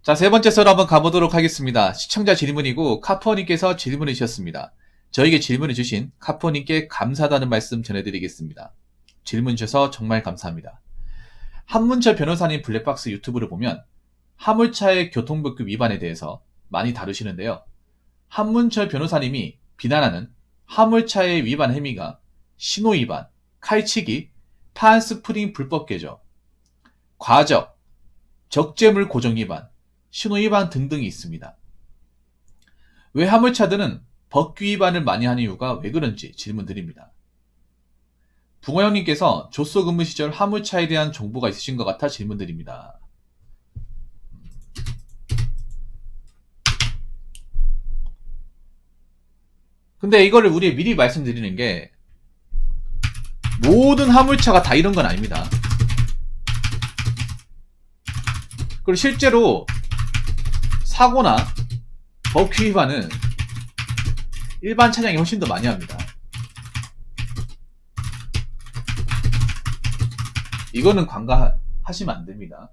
자, 세 번째 썰 한번 가보도록 하겠습니다. 시청자 질문이고 카푸어님께서 질문을 주셨습니다. 저에게 질문을 주신 카푸어님께 감사하다는 말씀 전해드리겠습니다. 질문 주셔서 정말 감사합니다. 한문철 변호사님 블랙박스 유튜브를 보면 화물차의 교통법규 위반에 대해서 많이 다루시는데요. 한문철 변호사님이 비난하는 화물차의 위반 행위가 신호위반, 칼치기, 판스프링 불법 개조, 과적, 적재물 고정 위반, 신호위반 등등이 있습니다. 왜 화물차들은 법규 위반을 많이 하는 이유가 왜 그런지 질문드립니다. 붕어 형님께서 조소 근무 시절 화물차에 대한 정보가 있으신 것 같아 질문드립니다. 근데 이거를 우리 미리 말씀드리는 게 모든 화물차가 다 이런 건 아닙니다. 그리고 실제로 사고나 법규 위반은 일반 차량이 훨씬 더 많이 합니다. 이거는 관가하시면 안 됩니다.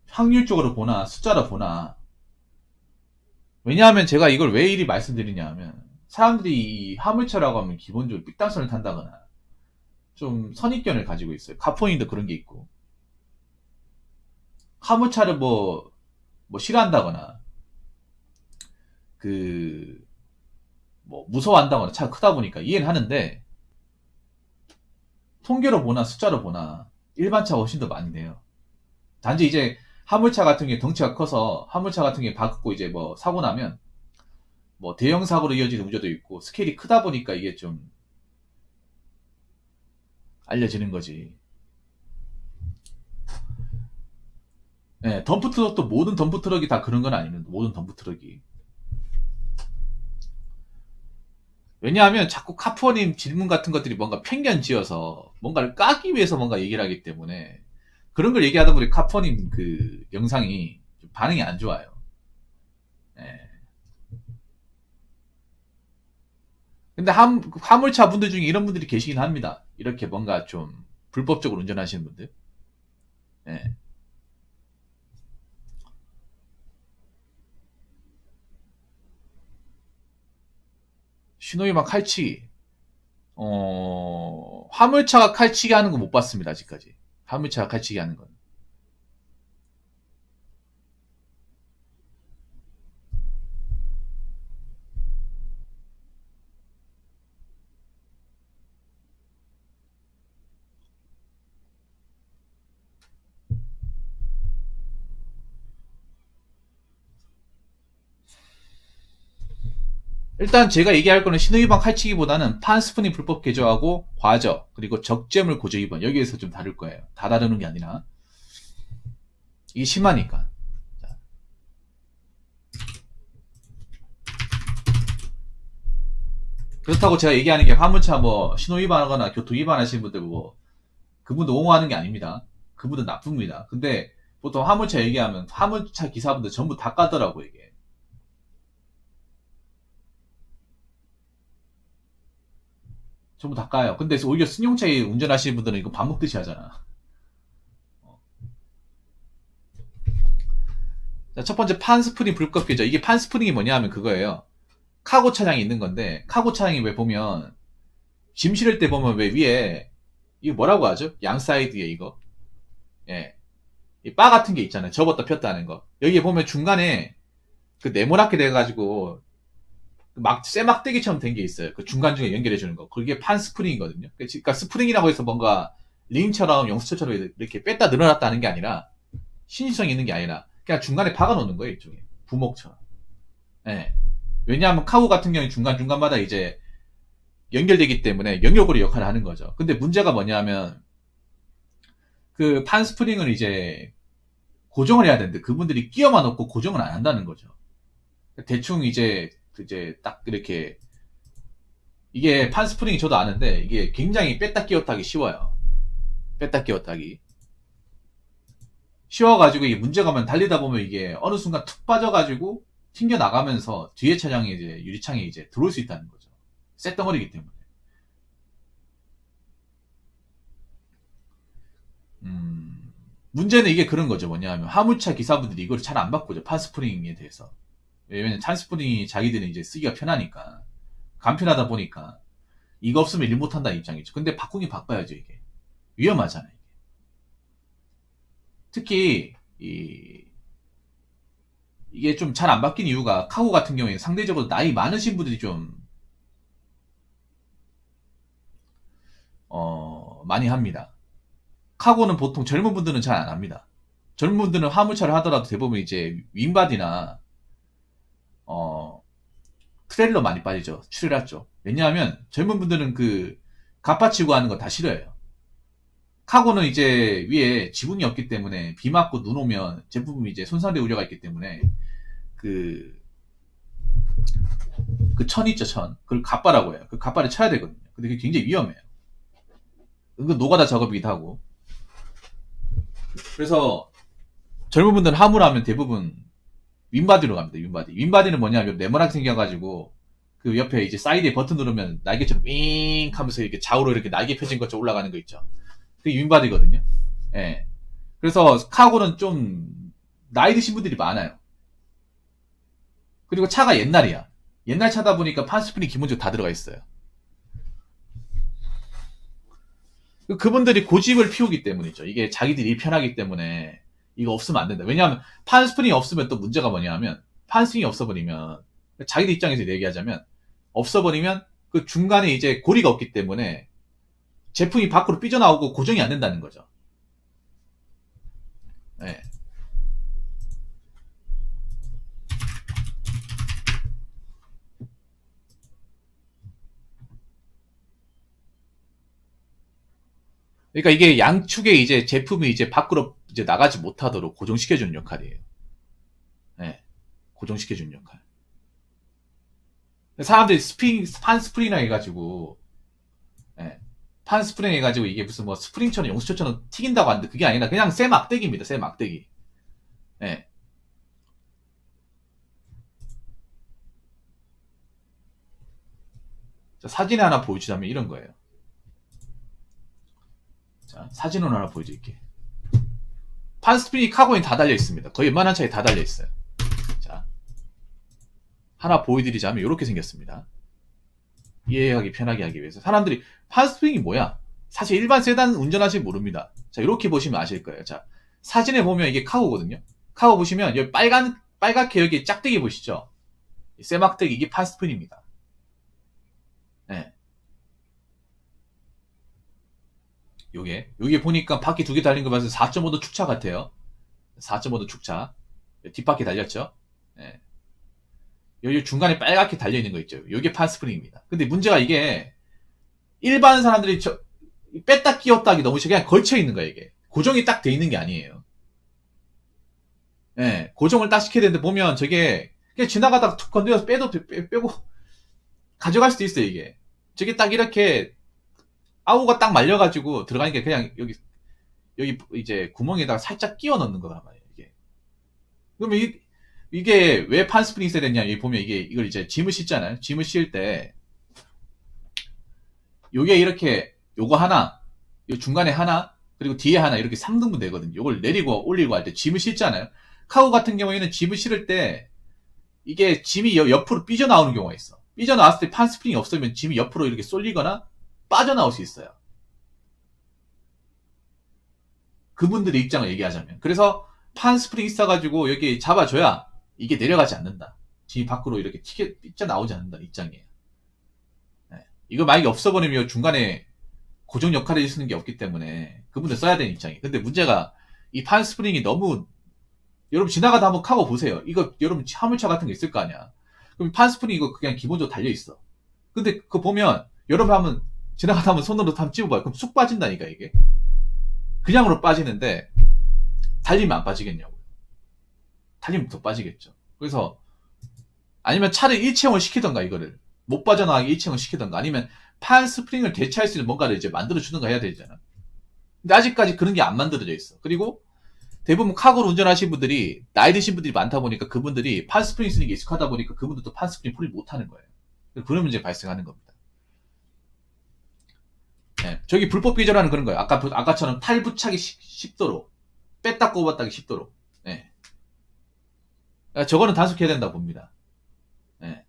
확률적으로 보나 숫자로 보나. 왜냐하면 제가 이걸 왜 이리 말씀드리냐 하면 사람들이 이 화물차라고 하면 기본적으로 삐딱선을 탄다거나 좀 선입견을 가지고 있어요. 카포인도 그런 게 있고 화물차를 뭐 싫어한다거나 무서워한다거나 차가 크다 보니까 이해는 하는데 통계로 보나 숫자로 보나 일반 차가 훨씬 더 많이 내요. 단지 이제 화물차 같은 게 덩치가 커서 화물차 같은 게 박고 이제 사고 나면 대형 사고로 이어지는 문제도 있고 스케일이 크다 보니까 이게 좀 알려지는 거지. 네, 덤프트럭도 모든 덤프트럭이 다 그런 건 아닙니다. 모든 덤프트럭이. 왜냐하면 자꾸 카푸어님 질문 같은 것들이 뭔가 편견 지어서 뭔가를 까기 위해서 뭔가 얘기를 하기 때문에 그런 걸 얘기하다 보니 카푸어님 그 영상이 좀 반응이 안 좋아요. 네. 근데 화물차 분들 중에 이런 분들이 계시긴 합니다. 이렇게 뭔가 좀 불법적으로 운전하시는 분들. 네. 신호위반 칼치기. 화물차가 칼치기 하는 거 못 봤습니다, 아직까지. 화물차가 칼치기 하는 건. 일단 제가 얘기할 거는 신호위반 칼치기보다는 판스프닝 불법 개조하고 과적 그리고 적재물 고조 위반 여기에서 좀 다룰 거예요. 다 다루는 게 아니라 이게 심하니까. 그렇다고 제가 얘기하는 게 화물차 신호위반하거나 교통위반 하시는 분들 그분도 옹호하는 게 아닙니다. 그분은 나쁩니다. 근데 보통 화물차 얘기하면 화물차 기사분들 전부 다 까더라고 이게. 전부 다 까요. 근데 오히려 승용차 운전하시는 분들은 이거 밥 먹듯이 하잖아. 자, 첫 번째 판스프링 불법 개조. 이게 판스프링이 뭐냐 하면 그거예요. 카고 차량이 있는 건데 카고 차량이 왜 보면 짐 실을 때 보면 왜 위에 이거 뭐라고 하죠? 양 사이드에 이거 이 바 같은 게 있잖아요. 접었다 폈다 하는 거. 여기에 보면 중간에 그 네모나게 돼가지고 막 쇠막대기처럼 된 게 있어요. 그 중간 중에 연결해 주는 거. 그게 판 스프링이거든요. 그러니까 스프링이라고 해서 뭔가 링처럼 영수처럼 이렇게 뺐다 늘어났다 하는 게 아니라 신실성이 있는 게 아니라 그냥 중간에 박아 놓는 거예요. 이쪽에 부목처럼. 예. 왜냐하면 카고 같은 경우는 중간중간마다 이제 연결되기 때문에 연결고리 역할을 하는 거죠. 근데 문제가 뭐냐면 그 판 스프링을 이제 고정을 해야 되는데 그분들이 끼워만 놓고 고정을 안 한다는 거죠. 대충 이제 딱 이렇게 이게 판 스프링이 저도 아는데 이게 굉장히 뺐다 끼웠다 하기 쉬워요. 뺐다 끼웠다 하기 쉬워가지고 이게 문제가 면 달리다 보면 이게 어느 순간 툭 빠져가지고 튕겨 나가면서 뒤에 차량에 이제 유리창에 이제 들어올 수 있다는 거죠. 쇳덩어리기 때문에. 음, 문제는 이게 그런 거죠. 뭐냐면 화물차 기사분들이 이걸 잘 안 바꾸죠. 판스프링에 대해서. 왜냐면 판스프링이 자기들은 이제 쓰기가 편하니까. 간편하다 보니까 이거 없으면 일 못한다는 입장이죠. 근데 바꾸긴 바꿔야죠. 이게 위험하잖아요. 특히 이게 좀 잘 안 바뀐 이유가 카고 같은 경우에 상대적으로 나이 많으신 분들이 좀 많이 합니다. 카고는 보통 젊은 분들은 잘 안 합니다. 젊은 분들은 화물차를 하더라도 대부분 이제 윙바디나 트레일러 많이 빠지죠. 출혈할 죠. 왜냐하면 젊은 분들은 그 갑바치고 하는 거 다 싫어해요. 카고는 이제 위에 지붕이 없기 때문에 비 맞고 눈 오면 제품이 이제 손상될 우려가 있기 때문에 그, 그 천 있죠, 천. 그걸 갑바라고 해요. 그 갑바를 쳐야 되거든요. 근데 그게 굉장히 위험해요. 은근 노가다 작업이기도 하고. 그래서 젊은 분들은 화물하면 대부분 윈바디로 갑니다. 윈바디. 윈바디는 뭐냐면 네모나게 생겨가지고 그 옆에 이제 사이드에 버튼 누르면 날개처럼 윙 하면서 이렇게 좌우로 이렇게 날개 펴진 것처럼 올라가는 거 있죠. 그게 윈바디거든요. 예. 그래서 카고는 좀 나이 드신 분들이 많아요. 그리고 차가 옛날이야. 옛날 차다 보니까 판스프링 기본적으로 다 들어가 있어요. 그분들이 고집을 피우기 때문이죠. 이게 자기들이 일 편하기 때문에 이거 없으면 안 된다. 왜냐하면 판스프링이 없으면 또 문제가 뭐냐면 판스프링이 없어버리면 자기들 입장에서 얘기하자면 없어버리면 그 중간에 이제 고리가 없기 때문에 제품이 밖으로 삐져나오고 고정이 안 된다는 거죠. 네. 그러니까 이게 양축에 이제 제품이 이제 밖으로 이제 나가지 못하도록 고정시켜주는 역할이에요. 네. 고정시켜주는 역할. 사람들이 판스프링이라 해가지고, 네. 판스프링 해가지고 이게 무슨 뭐 스프링처럼 용수철처럼 튀긴다고 하는데 그게 아니라 그냥 쇠 막대기입니다. 쇠 막대기. 네. 자, 사진에 하나 보여주자면 이런 거예요. 자, 사진으로 하나 보여드릴게요. 판스프링이 카고에 다 달려 있습니다. 거의 웬만한 차에 다 달려 있어요. 자, 하나 보여드리자면 이렇게 생겼습니다. 이해하기 편하게 하기 위해서 사람들이 판스프링이 뭐야? 사실 일반 세단 운전하시면 모릅니다. 자, 이렇게 보시면 아실 거예요. 자, 사진에 보면 이게 카고거든요. 카고 보시면 여기 빨갛게 여기 짝대기 보시죠? 쇠막대기 이게 판스프링입니다. 네. 요게 보니까 바퀴 두 개 달린 거 봐서 4.5도 축차 같아요. 4.5도 축차. 뒷바퀴 달렸죠? 네. 여기 중간에 빨갛게 달려있는 거 있죠? 요게 판스프링입니다. 근데 문제가 이게 일반 사람들이 뺐다 끼웠다 하기 너무 쉽게 그냥 걸쳐있는 거예요, 이게. 고정이 딱 돼 있는 게 아니에요. 예, 고정을 딱 시켜야 되는데 보면 저게 그냥 지나가다가 툭 건드려서 빼고 가져갈 수도 있어요, 이게. 저게 딱 이렇게 아우가 딱 말려가지고 들어가니까 그냥 여기 이제 구멍에다가 살짝 끼워 넣는 거란 말이에요, 이게. 그러면 이게 왜 판스프링이 있어야 되냐, 여기 보면 이걸 이제 짐을 싣잖아요. 짐을 싣을 때 요게 이렇게 요거 하나, 요 중간에 하나, 그리고 뒤에 하나 이렇게 3등분 되거든요. 요걸 내리고 올리고 할 때 짐을 싣잖아요. 카고 같은 경우에는 짐을 실을 때 이게 짐이 옆으로 삐져나오는 경우가 있어. 삐져나왔을 때 판스프링이 없으면 짐이 옆으로 이렇게 쏠리거나 빠져나올 수 있어요. 그분들의 입장을 얘기하자면. 그래서 판스프링이 있어가지고 여기 잡아줘야 이게 내려가지 않는다. 짐이 밖으로 이렇게 삐져나오지 않는다 입장이에요. 네. 이거 만약에 없어버리면 중간에 고정 역할을 해주는 게 없기 때문에 그분들 써야 되는 입장이에요. 근데 문제가 이 판스프링이 너무 여러분 지나가다 한번 카고 보세요. 이거 여러분 화물차 같은 거 있을 거 아니야. 그럼 판스프링 이거 그냥 기본적으로 달려있어. 근데 그거 보면 여러분 한번 지나가다 한번 손으로 한번 찝어봐요. 그럼 쑥 빠진다니까 이게. 그냥으로 빠지는데 달리면 안 빠지겠냐고요. 달리면 더 빠지겠죠. 그래서 아니면 차를 일체형을 시키던가 이거를 못 빠져나가게 일체형을 시키던가 아니면 판스프링을 대체할 수 있는 뭔가를 이제 만들어주던가 해야 되잖아. 근데 아직까지 그런 게 안 만들어져 있어. 그리고 대부분 카고를 운전하시는 분들이 나이 드신 분들이 많다 보니까 그분들이 판스프링 쓰는 게 익숙하다 보니까 그분들도 판스프링 풀이 못하는 거예요. 그런 문제가 발생하는 겁니다. 네, 저기 불법 기절하는 그런 거예요. 아까처럼 탈부착이 쉽도록 뺐다 꼽았다 하기 쉽도록. 예. 저거는 단속해야 된다고 봅니다. 예.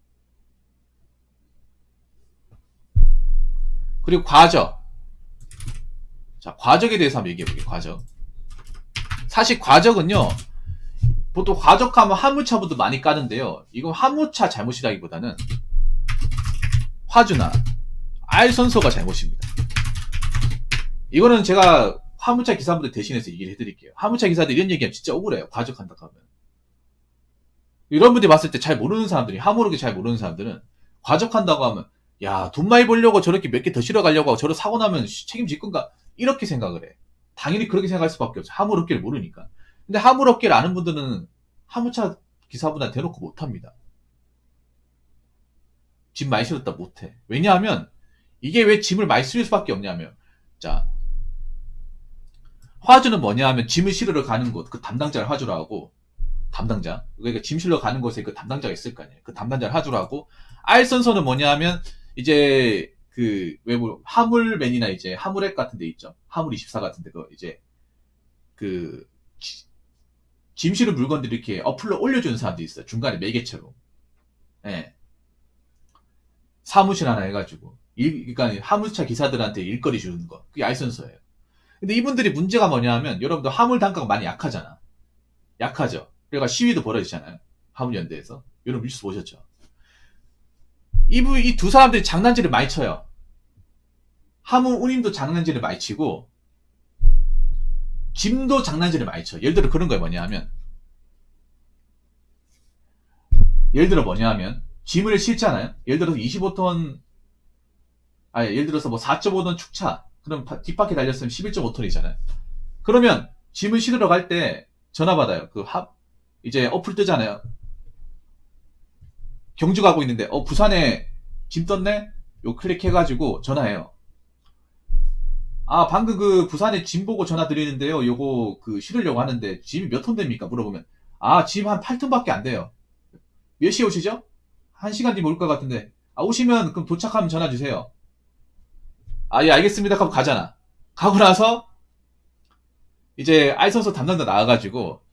그리고 과적. 자, 과적에 대해서 한번 얘기해 볼게요. 과적. 사실 과적은요, 보통 과적하면 화물차부터 많이 까는데요. 이건 화물차 잘못이라기보다는 화주나 알선소가 잘못입니다. 이거는 제가 화물차 기사분들 대신해서 얘기를 해드릴게요. 화물차 기사들 이런 얘기하면 진짜 억울해요. 과적한다 하면. 여러분들이 봤을 때 잘 모르는 사람들이, 화물하게 잘 모르는 사람들은 과적한다고 하면, 야, 돈 많이 벌려고 저렇게 몇 개 더 실어 가려고 하고 저러 사고 나면 책임질 건가? 이렇게 생각을 해. 당연히 그렇게 생각할 수밖에 없어. 화물업계를 모르니까. 근데 화물업계를 아는 분들은 화물차 기사분한테 대놓고 못합니다. 짐 많이 실었다 못해. 왜냐하면 이게 왜 짐을 많이 실을 수밖에 없냐면, 자, 화주는 뭐냐 하면 짐을 실으러 가는 곳, 그 담당자를 화주로 하고, 담당자. 그러니까 짐 실러 가는 곳에 그 담당자가 있을 거 아니에요. 그 담당자를 화주로 하고, 알선서는 뭐냐 하면, 이제, 그, 외부, 화물맨이나 이제, 화물앱 같은 데 있죠. 화물24 같은 데, 그, 이제, 그, 짐 실은 물건들 이렇게 어플로 올려주는 사람도 있어요. 중간에 매개체로. 예. 사무실 하나 해가지고. 그러니까 화물차 기사들한테 일거리 주는 거. 그게 알선서예요. 근데 이분들이 문제가 뭐냐 하면, 여러분들 화물 단가가 많이 약하잖아. 약하죠. 그러니까 시위도 벌어지잖아요. 화물연대에서. 여러분 뉴스 보셨죠? 이 두 사람들이 장난질을 많이 쳐요. 화물 운임도 장난질을 많이 치고, 짐도 장난질을 많이 쳐. 예를 들어 그런 거에 뭐냐 하면, 짐을 실잖아요? 예를 들어서 25톤, 예를 들어서 뭐 4.5톤 축차. 그럼 뒷바퀴 달렸으면 11.5톤이잖아요. 그러면 짐을 실으러 갈 때 전화 받아요. 이제 어플 뜨잖아요. 경주 가고 있는데, 부산에 짐 떴네? 요 클릭해가지고 전화해요. 방금 그 부산에 짐 보고 전화 드리는데요. 요거 그 실으려고 하는데 짐이 몇 톤 됩니까? 물어보면, 짐 한 8톤밖에 안 돼요. 몇 시에 오시죠? 1시간 뒤면 올 것 같은데. 오시면 그럼 도착하면 전화 주세요. 예, 알겠습니다. 하고 가잖아. 가고 나서 이제 알선서 담당자 나와가지고,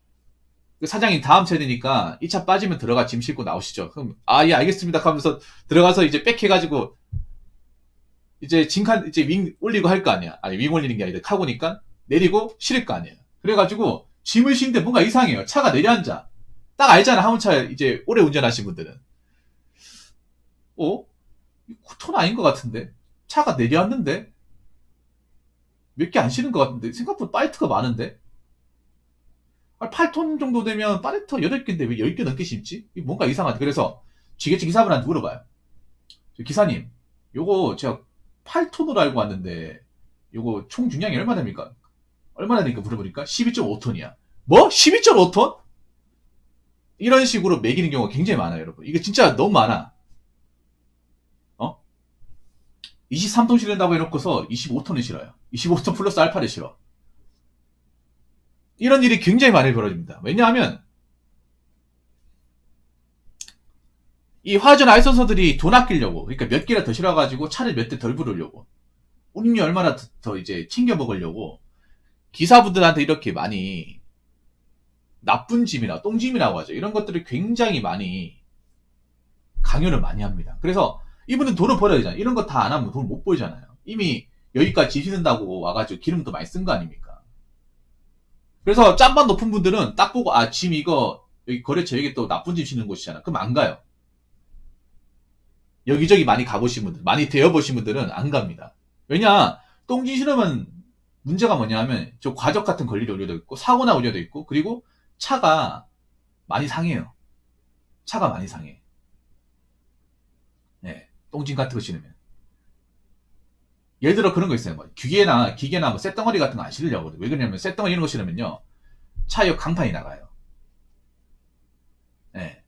그 사장님 다음 차례니까 이 차 빠지면 들어가 짐 싣고 나오시죠. 그럼 예, 알겠습니다 하면서 들어가서 이제 백 해가지고 이제 짐칸 이제 윙 올리고 할 거 아니야. 아니, 윙 올리는 게 아니라 카고니까 내리고 실을 거 아니에요. 그래가지고 짐을 싣는데 뭔가 이상해요. 차가 내려앉아. 딱 알잖아. 화물차 이제 오래 운전하신 분들은. 톤 아닌 것 같은데? 차가 내려앉는데? 몇 개 안 실은 것 같은데? 생각보다 파이트가 많은데? 8톤 정도 되면 파레터 8개인데 왜 10개 넘게 심지? 뭔가 이상하다. 그래서 지게차 기사분한테 물어봐요. 기사님, 요거 제가 8톤으로 알고 왔는데 요거 총 중량이 얼마 됩니까? 얼마나 되니까 물어보니까 12.5톤이야. 뭐? 12.5톤? 이런 식으로 매기는 경우가 굉장히 많아요, 여러분. 이게 진짜 너무 많아. 23톤 실은다고 해놓고서 25톤을 실어요. 25톤 플러스 알파를 실어. 이런 일이 굉장히 많이 벌어집니다. 왜냐하면 이 화전 알선서들이 돈 아끼려고, 그러니까 몇 개를 더 실어가지고 차를 몇 대 덜 부르려고, 운임료 얼마나 더 이제 챙겨 먹으려고 기사분들한테 이렇게 많이 나쁜 짐이나 똥짐이라고 하죠. 이런 것들을 굉장히 많이 강요를 많이 합니다. 그래서 이분은 돈을 벌어야 되잖아요. 이런 거 다 안 하면 돈 못 벌잖아요. 이미 여기까지 지른다고 와가지고 기름도 많이 쓴 거 아닙니까? 그래서 짬밥 높은 분들은 딱 보고, 짐 이거 여기 거래처 여기 또 나쁜 짐 쉬는 곳이잖아. 그럼 안 가요. 여기저기 많이 가보신 분들, 많이 되어보신 분들은 안 갑니다. 왜냐, 똥짐 실으면 문제가 뭐냐 하면 저 과적 같은 권리를 우려도 있고, 사고나 우려도 있고, 그리고 차가 많이 상해요. 차가 많이 상해. 네, 똥짐 같은 거 실으면. 예를 들어 그런 거 있어요. 뭐 기계나 뭐 쇳덩어리 같은 거 안 실으려고 하거든요. 왜 그러냐면 쇳덩어리 이런 거 실으면요, 차에 강판이 나가요. 네.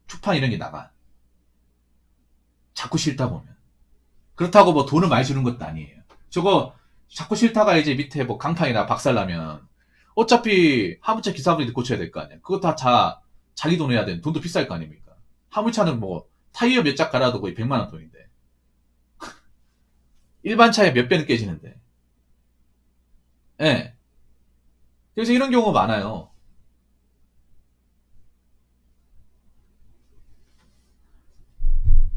축판 이런 게 나가. 자꾸 싫다 보면. 그렇다고 뭐 돈을 많이 주는 것도 아니에요. 저거 자꾸 싫다가 이제 밑에 뭐 강판이나 박살나면 어차피 화물차 기사분들이 고쳐야 될 거 아니에요. 그거 다 자기 돈 해야 되는, 돈도 비쌀 거 아닙니까? 화물차는 뭐 타이어 몇 짝 갈아도 거의 100만 원 돈인데. 일반 차에 몇 배는 깨지는데. 예. 그래서 이런 경우가 많아요.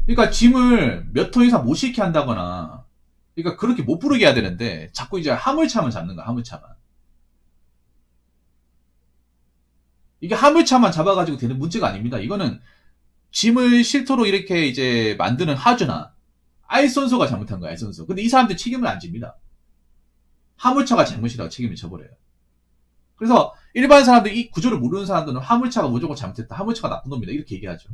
그러니까 짐을 몇 톤 이상 못 싣게 한다거나, 그러니까 그렇게 못 부르게 해야 되는데 자꾸 이제 화물차만 잡는 거야, 화물차만. 이게 화물차만 잡아가지고 되는 문제가 아닙니다. 이거는 짐을 싣도록 이렇게 이제 만드는 하주나 알선소가 잘못한 거야, 알선소. 근데 이 사람들 책임을 안 집니다. 화물차가 잘못이라고 책임을 져버려요. 그래서 일반 사람들, 이 구조를 모르는 사람들은 화물차가 무조건 잘못했다, 화물차가 나쁜 놈이다, 이렇게 얘기하죠.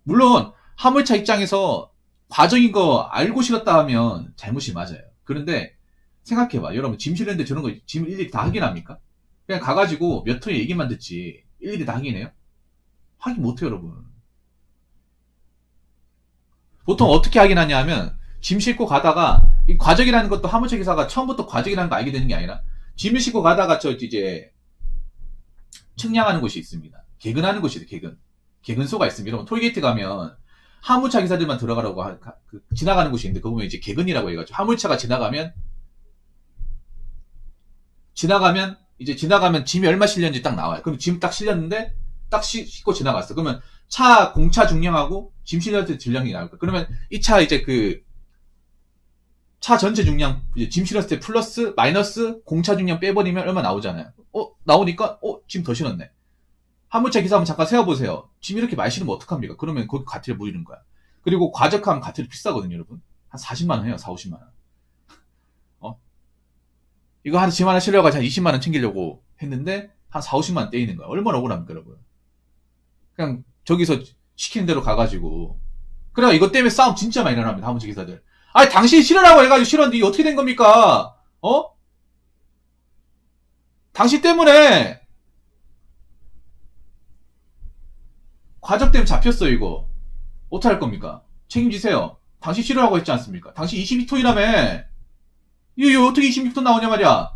물론 화물차 입장에서 과정인 거 알고 실었다 하면 잘못이 맞아요. 그런데 생각해봐. 여러분, 짐 실는데 저런 거 짐을 일일이 다 확인합니까? 그냥 가가지고 몇 톤의 얘기만 듣지 일일이 다 확인해요? 확인 못해요, 여러분. 보통 어떻게 확인하냐 하면, 짐 싣고 가다가, 이 과적이라는 것도 화물차 기사가 처음부터 과적이라는 거 알게 되는 게 아니라, 짐을 싣고 가다가 저 이제 측량하는 곳이 있습니다. 개근하는 곳이 있어요, 개근. 개근소가 있습니다. 여러분, 톨게이트 가면 화물차 기사들만 들어가라고 지나가는 곳이 있는데, 그거 보면 이제 개근이라고 해가지고, 화물차가 지나가면 짐이 얼마 실렸는지 딱 나와요. 그럼 짐 딱 실렸는데 딱 싣고 지나갔어. 그러면 차 공차 중량하고 짐 실렸을 때 질량이 나올 거야. 그러면 이 차 이제 그 차 전체 중량, 짐 실었을 때 플러스 마이너스 공차 중량 빼버리면 얼마 나오잖아요. 나오니까 짐 더 실었네. 화물차 기사 한번 잠깐 세워보세요. 짐 이렇게 많이 실으면 어떡합니까? 그러면 거기 과태료 물리는 거야. 그리고 과적하면 과태료 비싸거든요, 여러분. 한 40만 원 해요, 4, 50만 원. 어? 이거 짐 하나 실려가지고 한 20만 원 챙기려고 했는데 한 4, 50만 원 떼이는 거야. 얼마나 억울합니까, 여러분? 그냥 저기서 시키는 대로 가가지고. 그래, 이것 때문에 싸움 진짜 많이 일어납니다, 화물차 기사들. 아니, 당신이 실으라고 해가지고 실었는데 이게 어떻게 된 겁니까? 당신 때문에 과적 때문에 잡혔어, 이거. 어떻게 할 겁니까? 책임지세요. 당신 실으라고 했지 않습니까? 당신 22톤이라며. 이거 어떻게 26톤 나오냐 말이야.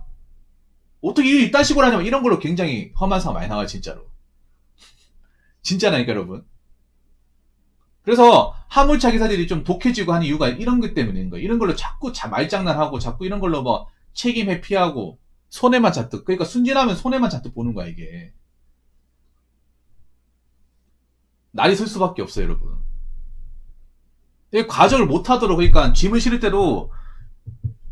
어떻게 이딴 식으로 하냐면, 이런 걸로 굉장히 험한 사람 많이 나와요, 진짜로. 진짜라니까, 여러분. 그래서 화물차 기사들이 좀 독해지고 하는 이유가 이런 것 때문인 거예요. 이런 걸로 자꾸 말장난하고 자꾸 이런 걸로 뭐 책임 회피하고 손해만 잔뜩, 그러니까 순진하면 손해만 잔뜩 보는 거야, 이게. 날이 설 수밖에 없어요, 여러분. 과정을 못 하도록, 그러니까 짐을 실을 때도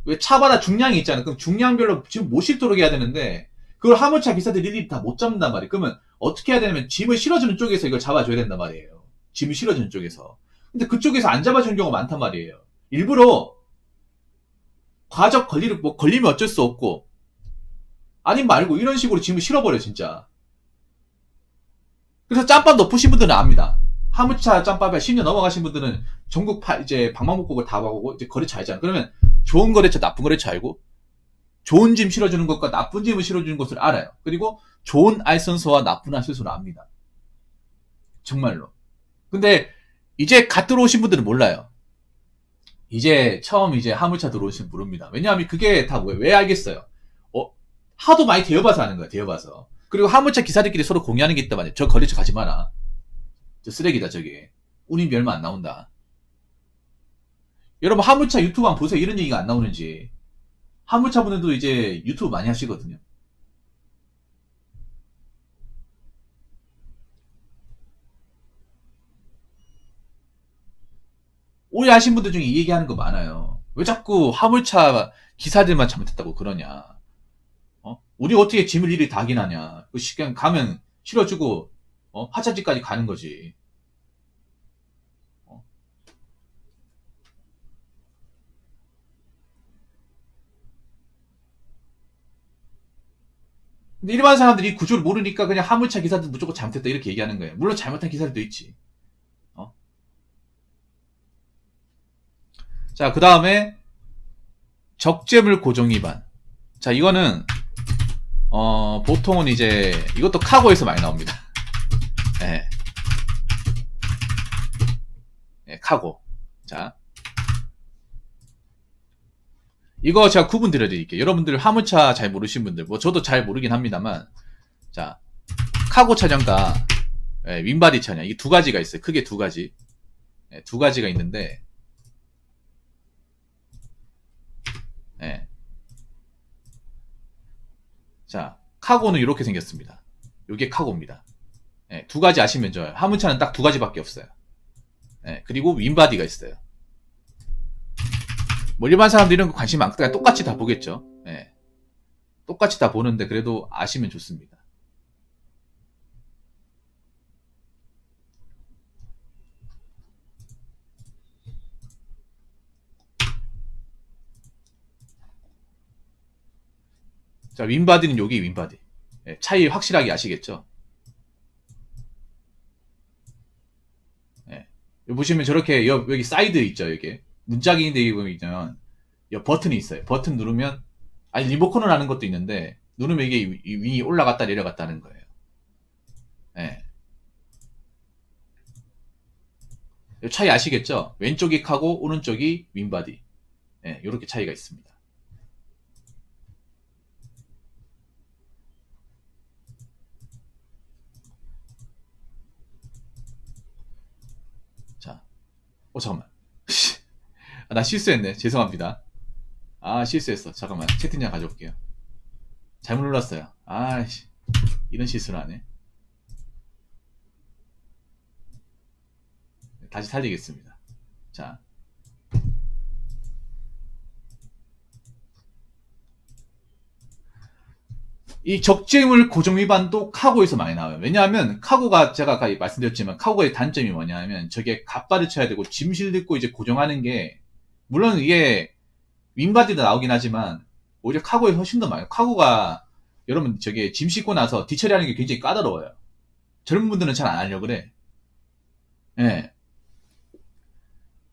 왜 차마다 중량이 있잖아요. 그럼 중량별로 짐을 못 실도록 해야 되는데, 그걸 화물차 기사들이 일일이 다 못 잡는단 말이에요. 그러면 어떻게 해야 되냐면, 짐을 실어주는 쪽에서 이걸 잡아줘야 된단 말이에요. 짐을 실어주는 쪽에서. 근데 그쪽에서 안 잡아주는 경우가 많단 말이에요. 일부러 과적 걸리면 어쩔 수 없고, 아님 말고 이런 식으로 짐을 실어버려, 진짜. 그래서 짬밥 높으신 분들은 압니다. 화물차 짬밥에 10년 넘어가신 분들은 전국 이제 방방곡곡을 다 가고 이제 거래처 알잖아. 그러면 좋은 거래처, 나쁜 거래처 알고, 좋은 짐 실어주는 것과 나쁜 짐을 실어주는 것을 알아요. 그리고 좋은 알선소와 나쁜 알선소를 압니다. 정말로. 근데 이제 갓 들어오신 분들은 몰라요. 이제 처음 이제 화물차 들어오신 분은 모릅니다. 왜냐하면 그게 다 뭐예요? 왜 알겠어요? 하도 많이 대여봐서 하는 거야, 대여봐서. 그리고 화물차 기사들끼리 서로 공유하는 게 있단 말이에요. 저 거래처 가지 마라. 저 쓰레기다, 저게. 운임비 얼마 안 나온다. 여러분, 화물차 유튜브 한번 보세요. 이런 얘기가 안 나오는지. 화물차 분들도 이제 유튜브 많이 하시거든요. 오해하신 분들 중에 이 얘기하는 거 많아요. 왜 자꾸 화물차 기사들만 잘못했다고 그러냐. 우리 어떻게 짐을 일일이 다 기나냐. 그냥 가면 실어주고, 하차지까지 가는 거지. 어. 근데 일반 사람들이 이 구조를 모르니까 그냥 화물차 기사들 무조건 잘못했다 이렇게 얘기하는 거예요. 물론 잘못한 기사들도 있지. 자, 그 다음에 적재물 고정 위반. 자, 이거는 보통은 이제 이것도 카고에서 많이 나옵니다. 네. 네, 카고. 자, 이거 제가 구분 드려드릴게요. 여러분들 화물차 잘 모르신 분들, 뭐 저도 잘 모르긴 합니다만, 자, 카고 차량과 윙바디 차량, 이게 두 가지가 있어요. 크게 두 가지. 두 가지가 있는데, 자, 카고는 이렇게 생겼습니다. 이게 카고입니다. 예, 두 가지 아시면 좋아요. 화물차는 딱 두 가지밖에 없어요. 예, 그리고 윈바디가 있어요. 뭐 일반 사람들 이런 거 관심 많으니까 똑같이 다 보겠죠. 예, 똑같이 다 보는데 그래도 아시면 좋습니다. 자, 윈바디는 여기 윈바디. 예, 차이 확실하게 아시겠죠? 예. 여기 보시면 저렇게 여기 사이드 있죠, 이게. 문짝인데 여기 보면 여기 버튼이 있어요. 버튼 누르면 아니 리모컨을 하는 것도 있는데 누르면 이게 윙이 올라갔다 내려갔다 하는 거예요. 예. 이 차이 아시겠죠? 왼쪽이 카고 오른쪽이 윈바디. 예, 이렇게 차이가 있습니다. 자, 잠깐만. 나 실수했네. 죄송합니다. 아, 실수했어. 잠깐만. 채팅창 가져올게요. 잘못 눌렀어요. 아이씨. 이런 실수를 하네. 다시 살리겠습니다. 자. 이 적재물 고정 위반도 카고에서 많이 나와요. 왜냐하면 카고가 제가 아까 말씀드렸지만 카고의 단점이 뭐냐면 저게 갓바를 쳐야 되고 짐 실고 이제 고정하는 게 물론 이게 윈바디도 나오긴 하지만 오히려 카고에 훨씬 더 많아요. 카고가 여러분 저게 짐 싣고 나서 뒤처리하는 게 굉장히 까다로워요. 젊은 분들은 잘 안 하려고 그래. 예.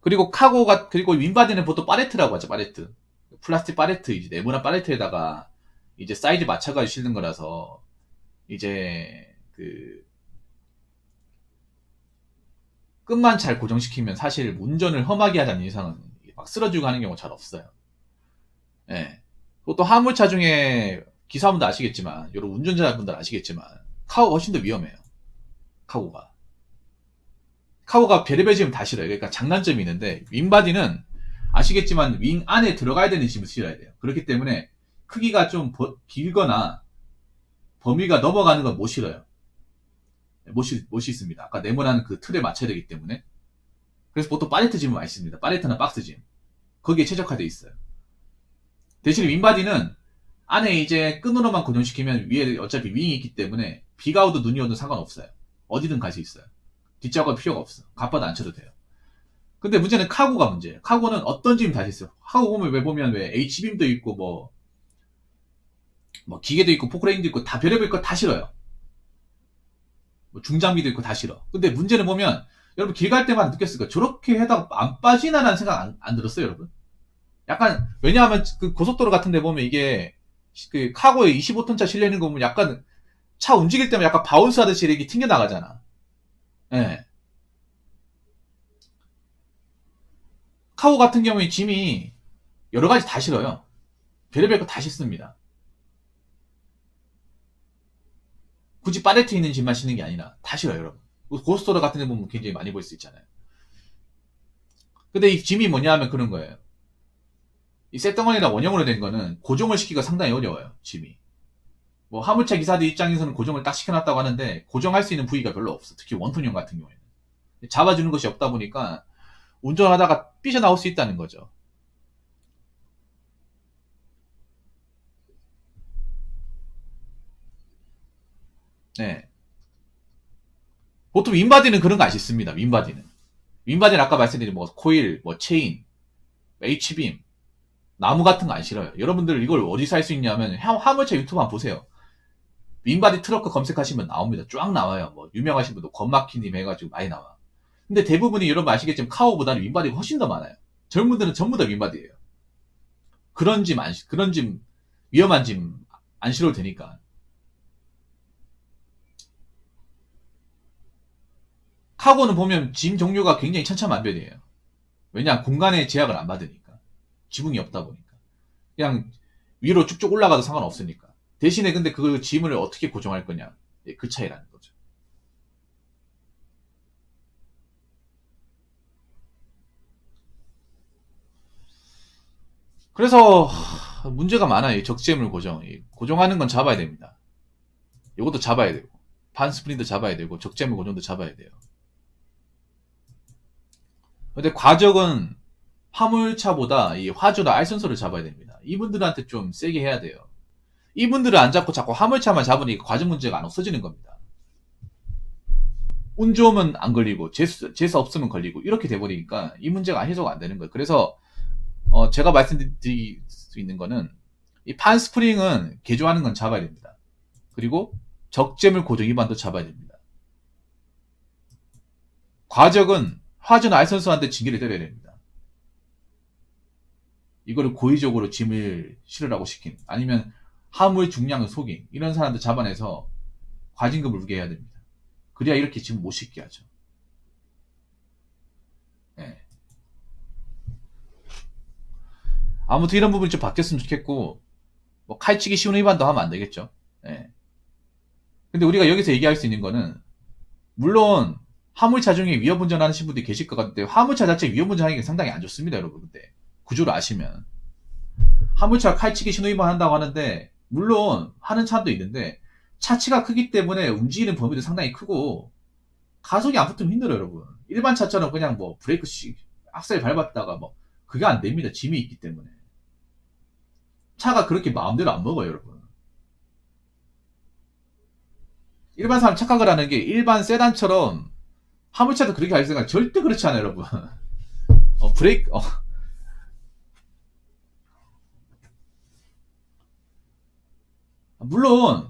그리고 카고가 그리고 윈바디는 보통 파레트라고 하죠. 파레트. 플라스틱 파레트 이제 네모난 파레트에다가 이제 사이즈 맞춰가지고 실는 거라서 이제 그 끝만 잘 고정시키면 사실 운전을 험하게 하자는 이상은 막 쓰러지고 하는 경우 잘 없어요. 예. 또 화물차 중에 기사분들 아시겠지만, 여러 운전자분들 아시겠지만, 카고가 훨씬 더 위험해요. 카고가. 카고가 별의별 짐을 다 실어요. 그러니까 장단점이 있는데, 윙바디는 아시겠지만, 윙 안에 들어가야 되는 짐을 실어야 돼요. 그렇기 때문에, 크기가 좀 길거나, 범위가 넘어가는 건 못 실어요. 못 싣습니다. 아까 네모난 그 틀에 맞춰야 되기 때문에. 그래서 보통 팔레트 짐을 많이 씁니다. 팔레트나 박스 짐. 거기에 최적화되어 있어요. 대신 윙바디는 안에 이제 끈으로만 고정시키면 위에 어차피 윙이 있기 때문에 비가 오든 눈이 오든 상관없어요. 어디든 갈 수 있어요. 뒷작업 필요가 없어. 갑바도 안 쳐도 돼요. 근데 문제는 카고가 문제예요. 카고는 어떤 짐 다 있어요. 카고 보면 왜 H빔도 있고 뭐 기계도 있고 포크레인도 있고 다 별의별 거 다 실어요. 뭐 중장비도 있고 다 실어. 근데 문제는 보면 여러분 길 갈 때마다 느꼈을 거예요. 저렇게 해다가 안 빠지나라는 생각 안 들었어요, 여러분? 약간 왜냐하면 그 고속도로 같은 데 보면 이게 그 카고에 25톤차 실려있는 거 보면 약간 차 움직일 때면 약간 바운스 하듯이 이렇게 튕겨나가잖아. 예. 카고 같은 경우에 짐이 여러 가지 다 실어요. 별의별 거 다 실습니다. 굳이 팔레트 있는 짐만 실는 게 아니라 다 실어요, 여러분. 고속도로 같은 데 보면 굉장히 많이 볼 수 있잖아요. 근데 이 짐이 뭐냐 하면 그런 거예요. 이 쇳덩어리나 원형으로 된 거는 고정을 시키기가 상당히 어려워요, 짐이. 뭐 화물차 기사들 입장에서는 고정을 딱 시켜놨다고 하는데 고정할 수 있는 부위가 별로 없어. 특히 원톤형 같은 경우에는 잡아주는 것이 없다 보니까 운전하다가 삐져나올 수 있다는 거죠. 네. 보통 윈바디는 그런 거 안 씻습니다. 윈바디는 아까 말씀드린 뭐 코일, 뭐 체인, H빔, 나무 같은 거 안 실어요. 여러분들 이걸 어디서 할 수 있냐면 화물차 유튜브 한번 보세요. 윈바디 트러크 검색하시면 나옵니다. 쫙 나와요. 뭐 유명하신 분도 권마키님 해가지고 많이 나와. 근데 대부분이 여러분 아시겠지만 카오보다는 윈바디가 훨씬 더 많아요. 젊은 분들은 전부 다 윈바디예요. 그런 짐 위험한 짐 안 실어도 되니까. 카고는 보면 짐 종류가 굉장히 천차만별이에요. 왜냐 공간의 제약을 안 받으니까. 지붕이 없다 보니까. 그냥 위로 쭉쭉 올라가도 상관없으니까. 대신에 근데 그 짐을 어떻게 고정할 거냐. 그 차이라는 거죠. 그래서 문제가 많아요. 적재물 고정. 고정하는 건 잡아야 됩니다. 이것도 잡아야 되고, 판스프링도 잡아야 되고, 적재물 고정도 잡아야 돼요. 근데 과적은 화물차보다 이 화주나 알선소를 잡아야 됩니다. 이분들한테 좀 세게 해야 돼요. 이분들을 안 잡고 자꾸 화물차만 잡으니까 과적 문제가 안 없어지는 겁니다. 운 좋으면 안 걸리고 재수 없으면 걸리고 이렇게 돼버리니까 이 문제가 해소가 안 되는 거예요. 그래서 제가 말씀드릴 수 있는 거는 이 판스프링은 개조하는 건 잡아야 됩니다. 그리고 적재물 고정 위반도 잡아야 됩니다. 과적은 화주나 알선수한테 징계를 때려야 됩니다. 이거를 고의적으로 짐을 실으라고 시킨, 아니면 화물 중량을 속인 이런 사람들 잡아내서 과징금을 물게 해야 됩니다. 그래야 이렇게 짐을 못 싣게 하죠. 네. 아무튼 이런 부분이 좀 바뀌었으면 좋겠고, 뭐 칼치기 쉬운 위반도 하면 안 되겠죠. 네. 근데 우리가 여기서 얘기할 수 있는 거는, 물론 화물차 중에 위험운전 하시는 분들이 계실 것 같은데 화물차 자체 위험운전 하는 게 상당히 안 좋습니다, 여러분. 근데 구조를 아시면 화물차 칼치기 신호 위반 한다고 하는데, 물론 하는 차도 있는데 차체가 크기 때문에 움직이는 범위도 상당히 크고 가속이 안 붙으면 힘들어요, 여러분. 일반 차처럼 그냥 뭐 브레이크 악셀 밟았다가 뭐 그게 안 됩니다. 짐이 있기 때문에. 차가 그렇게 마음대로 안 먹어요, 여러분. 일반 사람 착각을 하는 게, 일반 세단처럼 화물차도 그렇게 할 생각 절대 그렇지 않아요, 여러분. 브레이크 물론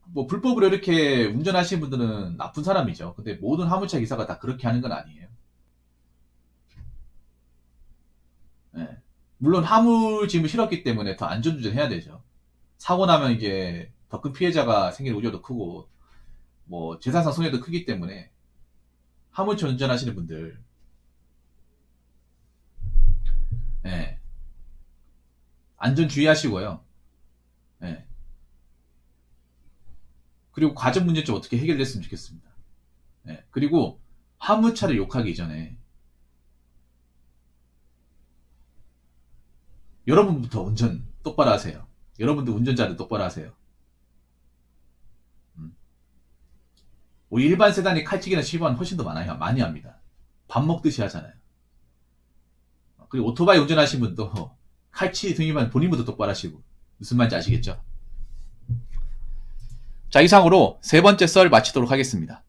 뭐 불법으로 이렇게 운전하시는 분들은 나쁜 사람이죠. 근데 모든 화물차 기사가 다 그렇게 하는 건 아니에요. 네. 물론 화물 짐을 실었기 때문에 더 안전운전 해야 되죠. 사고 나면 이제 더 큰 피해자가 생길 우려도 크고 뭐 재산상 손해도 크기 때문에 화물차 운전하시는 분들, 네. 안전 주의하시고요. 네. 그리고 과정 문제 좀 어떻게 해결됐으면 좋겠습니다. 네. 그리고 화물차를 욕하기 전에 여러분부터 운전 똑바로 하세요. 여러분도 운전자를 똑바로 하세요. 우리 일반 세단이 칼치기나 실버는 훨씬 더 많이 합니다. 밥 먹듯이 하잖아요. 그리고 오토바이 운전하시는 분도 칼치 등위반 본인부터 똑바로 하시고, 무슨 말인지 아시겠죠? 자, 이상으로 세 번째 썰 마치도록 하겠습니다.